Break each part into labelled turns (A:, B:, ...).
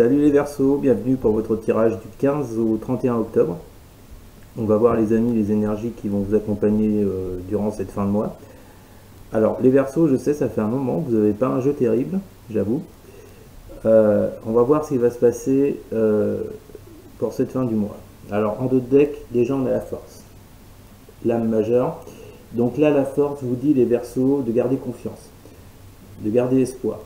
A: Salut les Verseaux, bienvenue pour votre tirage du 15 au 31 octobre. On va voir les amis, les énergies qui vont vous accompagner durant cette fin de mois. Alors les Verseaux, je sais, ça fait un moment que vous n'avez pas un jeu terrible, j'avoue. On va voir ce qui va se passer pour cette fin du mois. Alors en deux decks, déjà on a la force, l'âme majeure. Donc là la force vous dit les Verseaux de garder confiance, de garder espoir.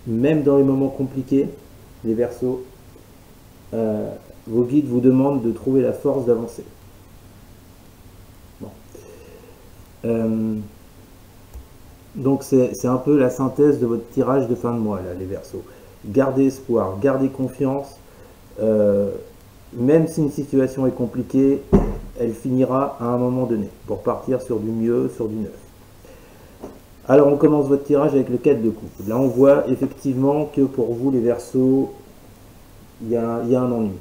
A: Même dans les moments compliqués, les Verseaux, vos guides vous demandent de trouver la force d'avancer. Bon. Donc c'est un peu la synthèse de votre tirage de fin de mois, là, les Verseaux. Gardez espoir, gardez confiance. Même si une situation est compliquée, elle finira à un moment donné, pour partir sur du mieux, sur du neuf. Alors on commence votre tirage avec le 4 de coupe. Là on voit effectivement que pour vous les Verseaux, il y a un ennui.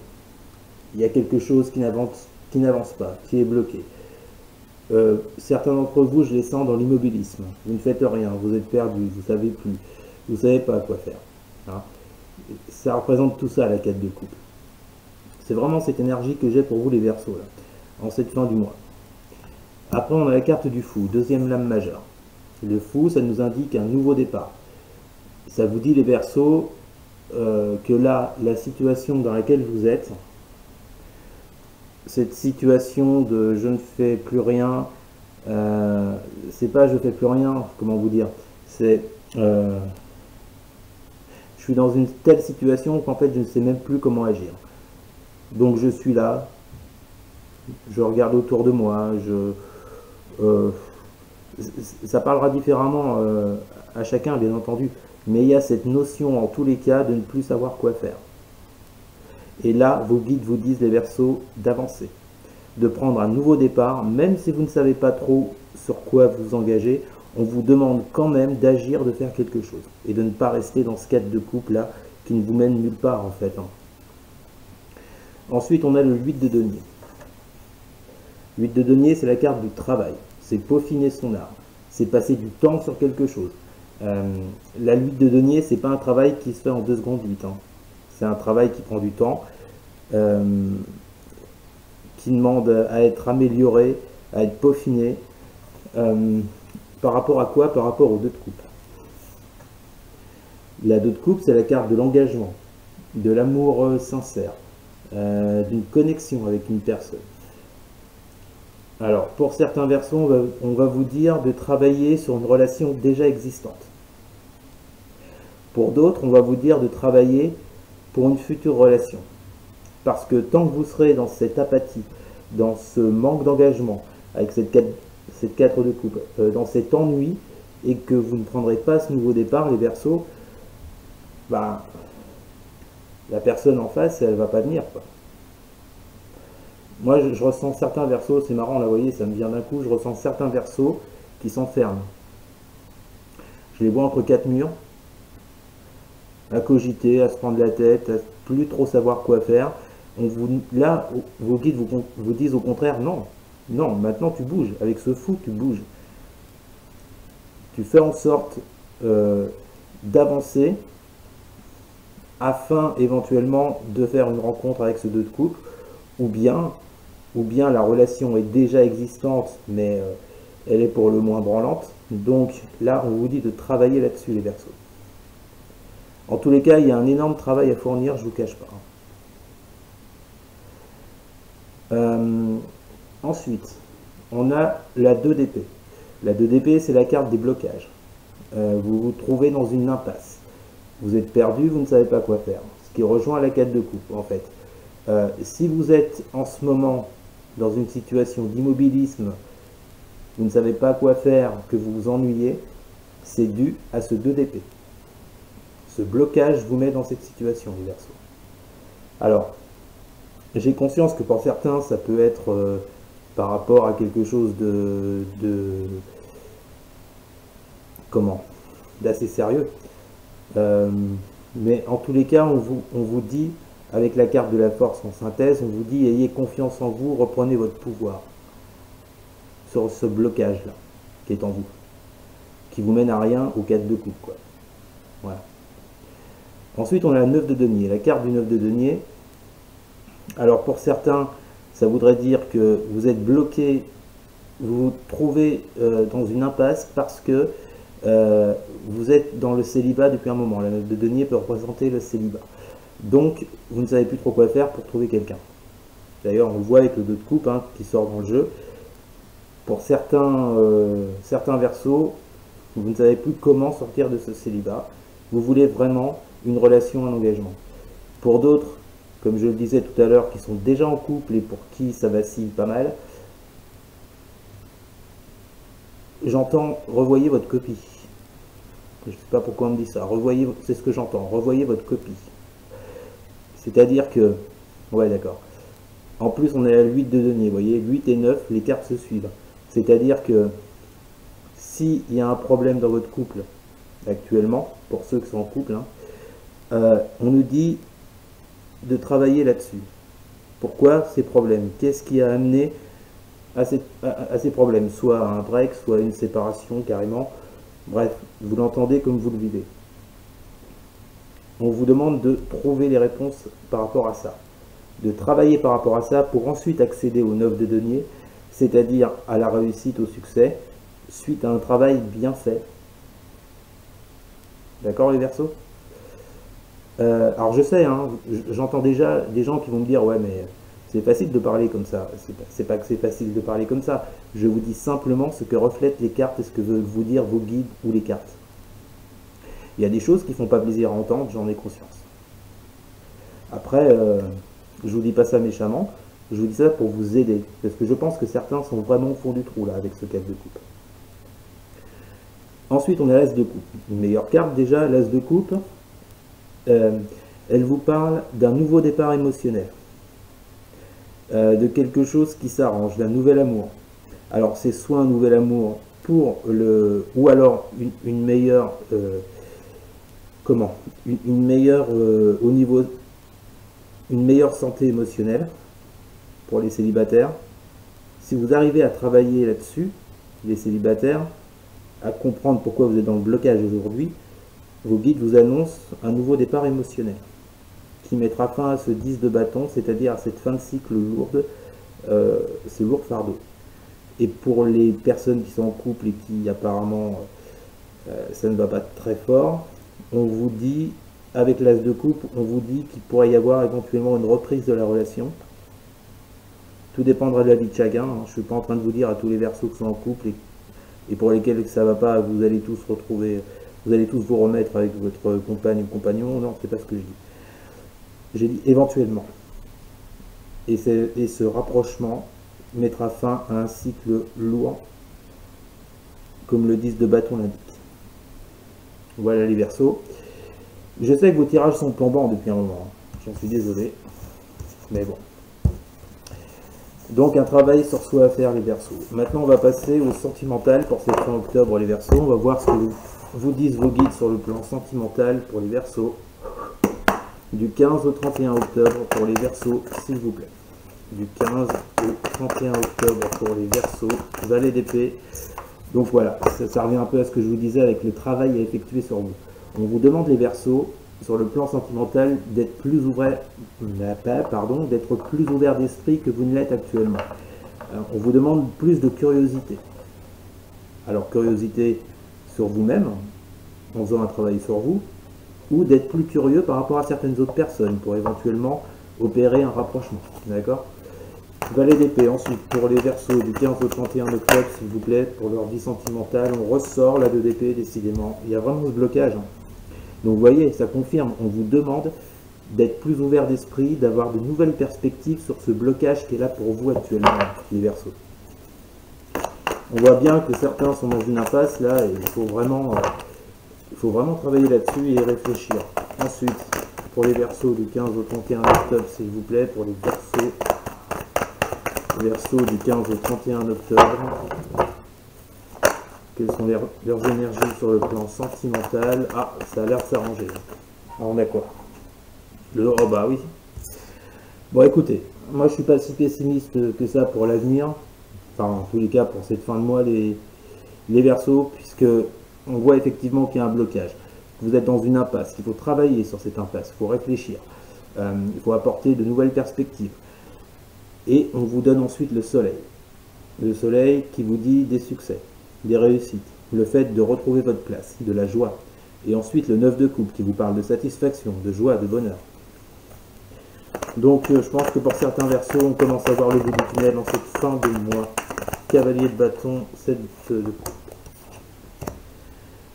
A: Il y a quelque chose qui n'avance pas, qui est bloqué. Certains d'entre vous, je les sens dans l'immobilisme. Vous ne faites rien, vous êtes perdu, vous ne savez plus, vous ne savez pas quoi faire. Hein. Ça représente tout ça la 4 de coupe. C'est vraiment cette énergie que j'ai pour vous les Verseaux, là, en cette fin du mois. Après on a la carte du fou, deuxième lame majeure. Le fou, ça nous indique un nouveau départ. Ça vous dit les Verseaux que là, la situation dans laquelle vous êtes, cette situation de je ne fais plus rien, c'est pas je fais plus rien, comment vous dire, c'est je suis dans une telle situation qu'en fait je ne sais même plus comment agir. Donc je suis là, je regarde autour de moi, ça parlera différemment à chacun, bien entendu, mais il y a cette notion en tous les cas de ne plus savoir quoi faire. Et là, vos guides vous disent, les Verseaux, d'avancer, de prendre un nouveau départ, même si vous ne savez pas trop sur quoi vous engager, on vous demande quand même d'agir, de faire quelque chose, et de ne pas rester dans ce 4 de coupe là, qui ne vous mène nulle part en fait. Hein. Ensuite, on a le 8 de denier. 8 de denier, c'est la carte du travail. C'est peaufiner son art, c'est passer du temps sur quelque chose. La 8 de denier, c'est pas un travail qui se fait en 2 secondes 8. Hein. C'est un travail qui prend du temps, qui demande à être amélioré, à être peaufiné. Par rapport à quoi? Par rapport aux 2 de coupe. La 2 de coupe, c'est la carte de l'engagement, de l'amour sincère, d'une connexion avec une personne. Alors, pour certains Verseaux, on va vous dire de travailler sur une relation déjà existante. Pour d'autres, on va vous dire de travailler pour une future relation. Parce que tant que vous serez dans cette apathie, dans ce manque d'engagement, avec cette 4 de coupe, dans cet ennui, et que vous ne prendrez pas ce nouveau départ, les Verseaux, bah, la personne en face, elle ne va pas venir, quoi. Moi, je ressens certains Verseaux, c'est marrant, là, vous voyez, ça me vient d'un coup, je ressens certains Verseaux qui s'enferment. Je les vois entre 4 murs, à cogiter, à se prendre la tête, à plus trop savoir quoi faire. Là, vos guides vous disent au contraire, non, non, maintenant tu bouges, avec ce fou, tu bouges. Tu fais en sorte d'avancer, afin éventuellement de faire une rencontre avec ce 2 de coupe, ou bien la relation est déjà existante, mais elle est pour le moins branlante. Donc là, on vous dit de travailler là-dessus, les Verseaux. En tous les cas, il y a un énorme travail à fournir, je ne vous cache pas. Ensuite, on a la 2 d'épée. La 2 d'épée, c'est la carte des blocages. Vous vous trouvez dans une impasse. Vous êtes perdu, vous ne savez pas quoi faire. Ce qui rejoint la 4 de coupe, en fait. Si vous êtes en ce moment dans une situation d'immobilisme, vous ne savez pas quoi faire, que vous vous ennuyez, c'est dû à ce 2 d'épée. Ce blocage vous met dans cette situation, les Verseaux. Alors, j'ai conscience que pour certains, ça peut être par rapport à quelque chose d'assez sérieux. Mais en tous les cas, on vous dit, avec la carte de la force en synthèse, on vous dit ayez confiance en vous, reprenez votre pouvoir sur ce blocage là qui est en vous, qui vous mène à rien au 4 de coupe, quoi. Voilà. Ensuite, on a la 9 de denier, la carte du 9 de denier. Alors pour certains, ça voudrait dire que vous êtes bloqué, vous vous trouvez dans une impasse parce que vous êtes dans le célibat depuis un moment. La 9 de denier peut représenter le célibat. Donc, vous ne savez plus trop quoi faire pour trouver quelqu'un. D'ailleurs, on le voit avec le 2 de coupe hein, qui sort dans le jeu. Pour certains Verseaux, vous ne savez plus comment sortir de ce célibat. Vous voulez vraiment une relation, un engagement. Pour d'autres, comme je le disais tout à l'heure, qui sont déjà en couple et pour qui ça vacille pas mal, j'entends revoyez votre copie. Je ne sais pas pourquoi on me dit ça. Revoyez, c'est ce que j'entends. Revoyez votre copie. C'est-à-dire que, ouais d'accord. En plus, on a la 8 de denier. Vous voyez, 8 et 9, les cartes se suivent. C'est-à-dire que s'il y a un problème dans votre couple actuellement, pour ceux qui sont en couple, hein, on nous dit de travailler là-dessus. Pourquoi ces problèmes? Qu'est-ce qui a amené à ces problèmes? Soit un break, soit une séparation carrément. Bref, vous l'entendez comme vous le vivez. On vous demande de trouver les réponses par rapport à ça. De travailler par rapport à ça pour ensuite accéder au 9 de denier, c'est-à-dire à la réussite, au succès, suite à un travail bien fait. D'accord les Verseaux? Alors je sais, hein, j'entends déjà des gens qui vont me dire ouais mais c'est facile de parler comme ça. C'est pas que c'est facile de parler comme ça. Je vous dis simplement ce que reflètent les cartes et ce que veulent vous dire vos guides ou les cartes. Il y a des choses qui font pas plaisir à entendre, j'en ai conscience. Après, je vous dis pas ça méchamment, je vous dis ça pour vous aider. Parce que je pense que certains sont vraiment au fond du trou là avec ce 4 de coupe. Ensuite, on a l'As de coupe. Une meilleure carte déjà, l'As de coupe. Elle vous parle d'un nouveau départ émotionnel. De quelque chose qui s'arrange, d'un nouvel amour. Alors c'est soit un nouvel amour pour le... ou alors une meilleure... une meilleure au niveau... une meilleure santé émotionnelle pour les célibataires. Si vous arrivez à travailler là-dessus, les célibataires, à comprendre pourquoi vous êtes dans le blocage aujourd'hui, vos guides vous annoncent un nouveau départ émotionnel qui mettra fin à ce 10 de bâton, c'est-à-dire à cette fin de cycle lourde, ce lourd fardeau. Et pour les personnes qui sont en couple et qui apparemment ça ne va pas très fort, on vous dit, avec l'As de coupe, on vous dit qu'il pourrait y avoir éventuellement une reprise de la relation. Tout dépendra de la vie de chacun. Je ne suis pas en train de vous dire à tous les Verseaux qui sont en couple et pour lesquels ça ne va pas, vous allez tous retrouver, vous allez tous vous remettre avec votre compagne ou compagnon. Non, c'est pas ce que je dis. J'ai dit éventuellement. Et ce rapprochement mettra fin à un cycle lourd, comme le 10 de bâton l'indique. Voilà les Verseaux. Je sais que vos tirages sont plombants depuis un moment. J'en suis désolé. Mais bon. Donc un travail sur soi à faire les Verseaux. Maintenant on va passer au sentimental pour cette fin octobre les Verseaux. On va voir ce que vous disent vos guides sur le plan sentimental pour les Verseaux. Du 15 au 31 octobre pour les Verseaux, s'il vous plaît. Du 15 au 31 octobre pour les Verseaux, valet d'épée. Donc voilà, ça revient un peu à ce que je vous disais avec le travail à effectuer sur vous. On vous demande les Verseaux, sur le plan sentimental, d'être plus ouvert, d'être plus ouvert d'esprit que vous ne l'êtes actuellement. Alors, on vous demande plus de curiosité. Alors curiosité sur vous-même, en faisant un travail sur vous, ou d'être plus curieux par rapport à certaines autres personnes pour éventuellement opérer un rapprochement. D'accord? Valet d'épée. Ensuite, pour les Verseaux du 15 au 31 octobre, s'il vous plaît, pour leur vie sentimentale, on ressort la 2 d'épée, décidément. Il y a vraiment ce blocage. Donc vous voyez, ça confirme, on vous demande d'être plus ouvert d'esprit, d'avoir de nouvelles perspectives sur ce blocage qui est là pour vous actuellement, les Verseaux. On voit bien que certains sont dans une impasse là, et il faut vraiment travailler là-dessus et réfléchir. Ensuite, pour les Verseaux du 15 au 31 octobre, s'il vous plaît, pour les Verseaux du 15 au 31 octobre, quelles sont leurs énergies sur le plan sentimental? Ah, ça a l'air de s'arranger. Ah, on a quoi? Oh bah oui. Bon écoutez, moi je suis pas si pessimiste que ça pour l'avenir. Enfin, en tous les cas, pour cette fin de mois, les Verseaux, puisque on voit effectivement qu'il y a un blocage. vous êtes dans une impasse, qu'il faut travailler sur cette impasse, il faut réfléchir, il faut apporter de nouvelles perspectives. Et on vous donne ensuite le soleil. Le soleil qui vous dit des succès, des réussites, le fait de retrouver votre place, de la joie. Et ensuite le 9 de coupe qui vous parle de satisfaction, de joie, de bonheur. Donc je pense que pour certains versos, on commence à voir le bout du tunnel en cette fin de mois. Cavalier de bâton, 7 de coupe.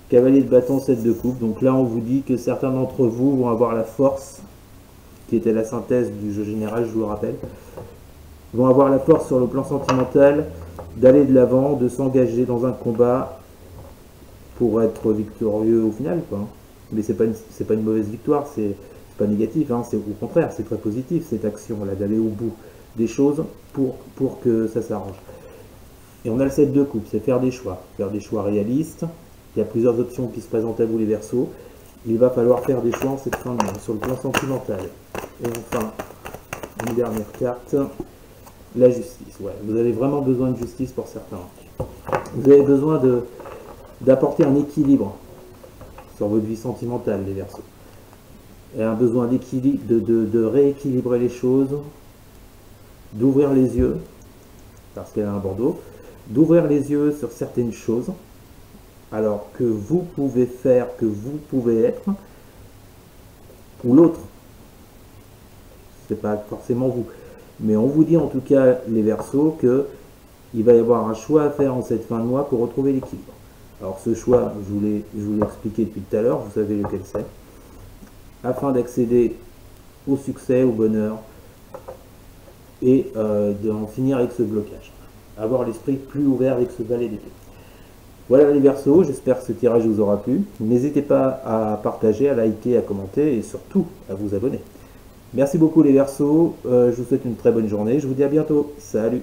A: Cavalier de bâton, 7 de coupe. Donc là, on vous dit que certains d'entre vous vont avoir la force, qui était la synthèse du jeu général, je vous le rappelle, vont avoir la force sur le plan sentimental d'aller de l'avant, de s'engager dans un combat pour être victorieux au final, quoi. Mais c'est pas une mauvaise victoire, c'est pas négatif, hein, c'est au contraire, c'est très positif cette action-là, d'aller au bout des choses pour que ça s'arrange. Et on a le 7 de coupe, c'est faire des choix réalistes. Il y a plusieurs options qui se présentent à vous les Verseaux. Il va falloir faire des choix en cette fin de mois, sur le plan sentimental. Et enfin, une dernière carte, la justice. Ouais, vous avez vraiment besoin de justice pour certains. Vous avez besoin d'apporter un équilibre sur votre vie sentimentale, les Verseaux. Et un besoin d'équilibre, de rééquilibrer les choses, d'ouvrir les yeux, parce qu'elle a un bandeau, d'ouvrir les yeux sur certaines choses, alors que vous pouvez faire, que vous pouvez être, ou l'autre. C'est pas forcément vous. Mais on vous dit en tout cas, les Verseaux, que il va y avoir un choix à faire en cette fin de mois pour retrouver l'équilibre. Alors ce choix, je vous l'ai expliqué depuis tout à l'heure, vous savez lequel c'est. Afin d'accéder au succès, au bonheur, et d'en finir avec ce blocage. Avoir l'esprit plus ouvert avec ce valet d'épée. Voilà les Verseaux, j'espère que ce tirage vous aura plu. N'hésitez pas à partager, à liker, à commenter et surtout à vous abonner. Merci beaucoup les Verseaux, je vous souhaite une très bonne journée, je vous dis à bientôt, salut!